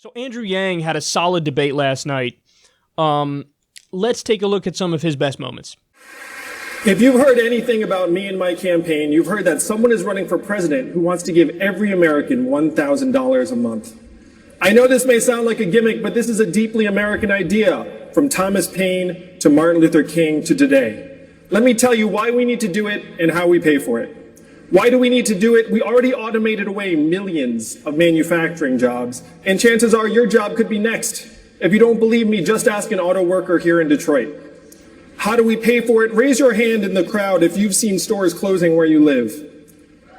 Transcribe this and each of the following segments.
So Andrew Yang had a solid debate last night. Let's take a look at some of his best moments. If you've heard anything about me and my campaign, you've heard that someone is running for president who wants to give every American $1,000 a month. I know this may sound like a gimmick, but this is a deeply American idea, from Thomas Paine to Martin Luther King to today. Let me tell you why we need to do it and how we pay for it. Why do we need to do it? We already automated away millions of manufacturing jobs, and chances are your job could be next. If you don't believe me, just ask an auto worker here in Detroit. How do we pay for it? Raise your hand in the crowd if you've seen stores closing where you live.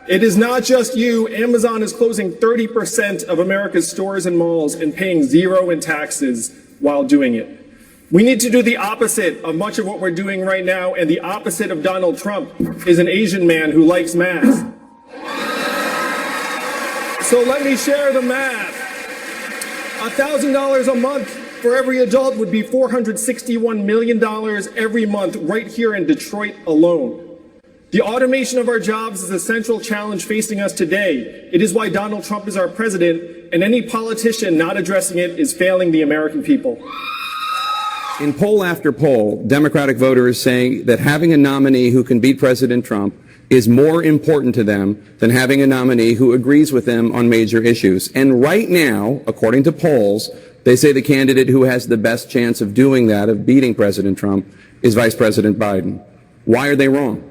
It is not just you. Amazon is closing 30% of America's stores and malls and paying zero in taxes while doing it. We need to do the opposite of much of what we're doing right now, and the opposite of Donald Trump is an Asian man who likes math. So let me share the math. $1,000 a month for every adult would be $461 million every month right here in Detroit alone. The automation of our jobs is a central challenge facing us today. It is why Donald Trump is our president, and any politician not addressing it is failing the American people. In poll after poll, Democratic voters say that having a nominee who can beat President Trump is more important to them than having a nominee who agrees with them on major issues. And right now, according to polls, they say the candidate who has the best chance of doing that, of beating President Trump, is Vice President Biden. Why are they wrong?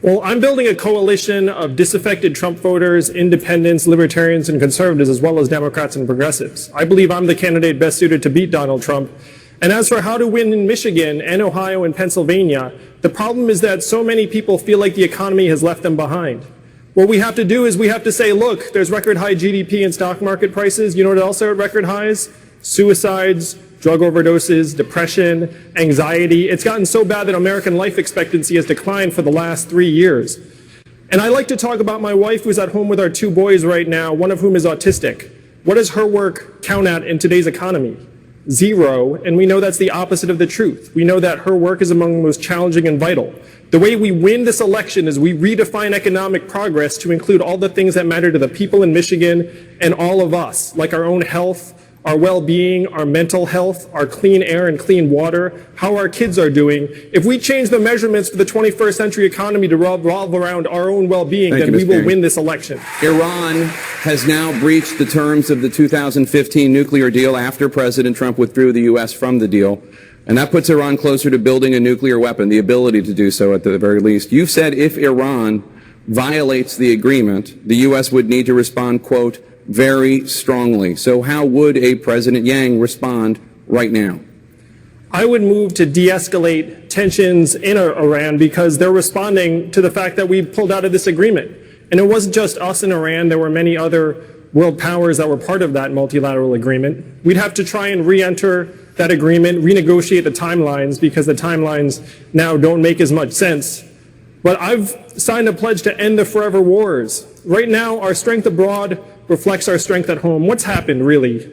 Well, I'm building a coalition of disaffected Trump voters, independents, libertarians, and conservatives, as well as Democrats and progressives. I believe I'm the candidate best suited to beat Donald Trump. And as for how to win in Michigan and Ohio and Pennsylvania, the problem is that so many people feel like the economy has left them behind. What we have to do is we have to say, look, there's record high GDP and stock market prices. You know what else are at record highs? Suicides, drug overdoses, depression, anxiety. It's gotten so bad that American life expectancy has declined for the last 3 years. And I like to talk about my wife who's at home with our 2 boys right now, one of whom is autistic. What does her work count at in today's economy? 0, and we know that's the opposite of the truth. We know that her work is among the most challenging and vital. The way we win this election is we redefine economic progress to include all the things that matter to the people in Michigan and all of us, like our own health, our well-being, our mental health, our clean air and clean water, how our kids are doing. If we change the measurements for the 21st century economy to revolve around our own well-being, then we will win this election. Iran has now breached the terms of the 2015 nuclear deal after President Trump withdrew the U.S. from the deal. And that puts Iran closer to building a nuclear weapon, the ability to do so at the very least. You've said if Iran violates the agreement, the U.S. would need to respond, quote, very strongly. So how would a President Yang respond right now? I would move to de-escalate tensions in Iran because they're responding to the fact that we pulled out of this agreement. And it wasn't just us in Iran. There were many other world powers that were part of that multilateral agreement. We'd have to try and re-enter that agreement, renegotiate the timelines because the timelines now don't make as much sense. But I've signed a pledge to end the forever wars. Right now, our strength abroad reflects our strength at home. What's happened, really?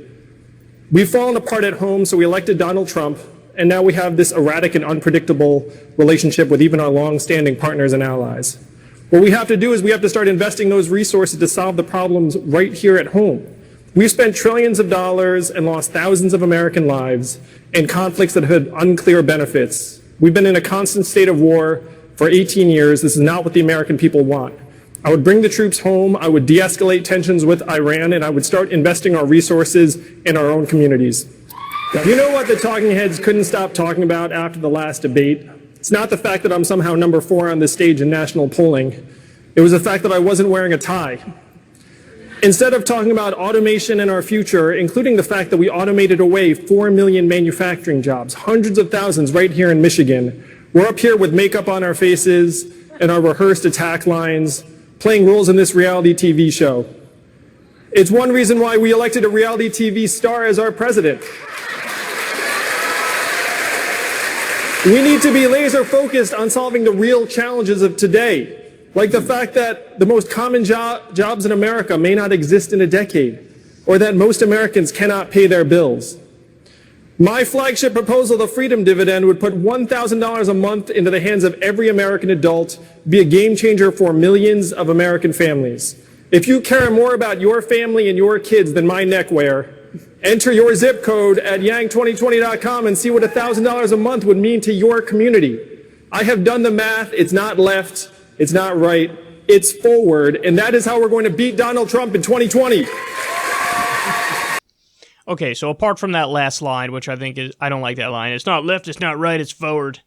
We've fallen apart at home, so we elected Donald Trump, and now we have this erratic and unpredictable relationship with even our long-standing partners and allies. What we have to do is we have to start investing those resources to solve the problems right here at home. We've spent trillions of dollars and lost thousands of American lives in conflicts that had unclear benefits. We've been in a constant state of war for 18 years. This is not what the American people want. I would bring the troops home, I would de-escalate tensions with Iran, and I would start investing our resources in our own communities. You know what the talking heads couldn't stop talking about after the last debate? It's not the fact that I'm somehow number 4 on the stage in national polling. It was the fact that I wasn't wearing a tie. Instead of talking about automation and our future, including the fact that we automated away 4 million manufacturing jobs, hundreds of thousands right here in Michigan, we're up here with makeup on our faces and our rehearsed attack lines, playing roles in this reality TV show. It's one reason why we elected a reality TV star as our president. We need to be laser focused on solving the real challenges of today, like the fact that the most common jobs in America may not exist in a decade, or that most Americans cannot pay their bills. My flagship proposal, the Freedom Dividend, would put $1,000 a month into the hands of every American adult, be a game changer for millions of American families. If you care more about your family and your kids than my neckwear, enter your zip code at yang2020.com and see what $1,000 a month would mean to your community. I have done the math. It's not left. It's not right. It's forward. And that is how we're going to beat Donald Trump in 2020. Okay, so apart from that last line, which I think is, I don't like that line. It's not left, it's not right, it's forward.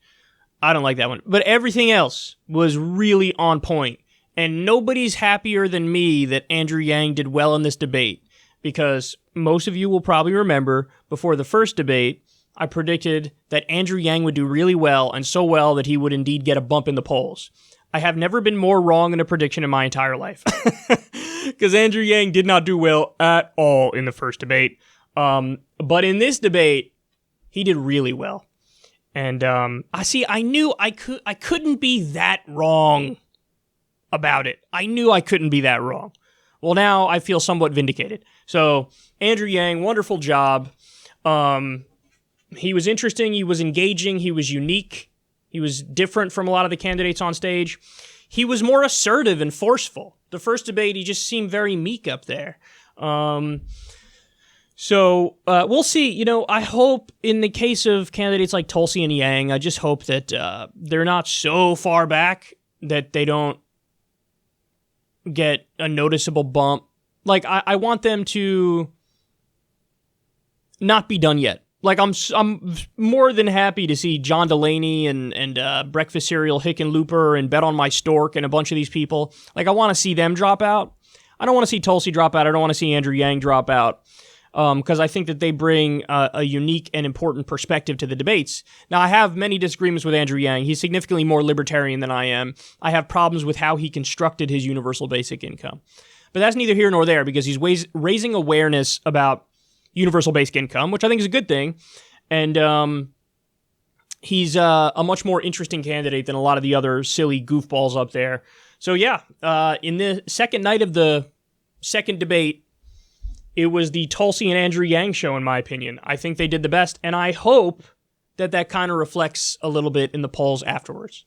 I don't like that one. But everything else was really on point. And nobody's happier than me that Andrew Yang did well in this debate. Because most of you will probably remember, before the first debate, I predicted that Andrew Yang would do really well, and so well that he would indeed get a bump in the polls. I have never been more wrong in a prediction in my entire life. Because Andrew Yang did not do well at all in the first debate. But in this debate, he did really well. And I knew I couldn't be that wrong about it. I knew I couldn't be that wrong. Well, now I feel somewhat vindicated. So, Andrew Yang, wonderful job. He was interesting, he was engaging, he was unique. He was different from a lot of the candidates on stage. He was more assertive and forceful. The first debate, he just seemed very meek up there. So we'll see. You know, I hope in the case of candidates like Tulsi and Yang, I just hope that they're not so far back that they don't get a noticeable bump. Like, I want them to not be done yet. Like, I'm more than happy to see John Delaney and Breakfast Cereal Hickenlooper and Bet on My Stork and a bunch of these people. Like, I want to see them drop out. I don't want to see Tulsi drop out. I don't want to see Andrew Yang drop out. Because I think that they bring a unique and important perspective to the debates. Now, I have many disagreements with Andrew Yang. He's significantly more libertarian than I am. I have problems with how he constructed his universal basic income. But that's neither here nor there, because he's raising awareness about universal basic income, which I think is a good thing. And he's a much more interesting candidate than a lot of the other silly goofballs up there. So yeah, in the second night of the second debate, it was the Tulsi and Andrew Yang show, in my opinion. I think they did the best, and I hope that kind of reflects a little bit in the polls afterwards.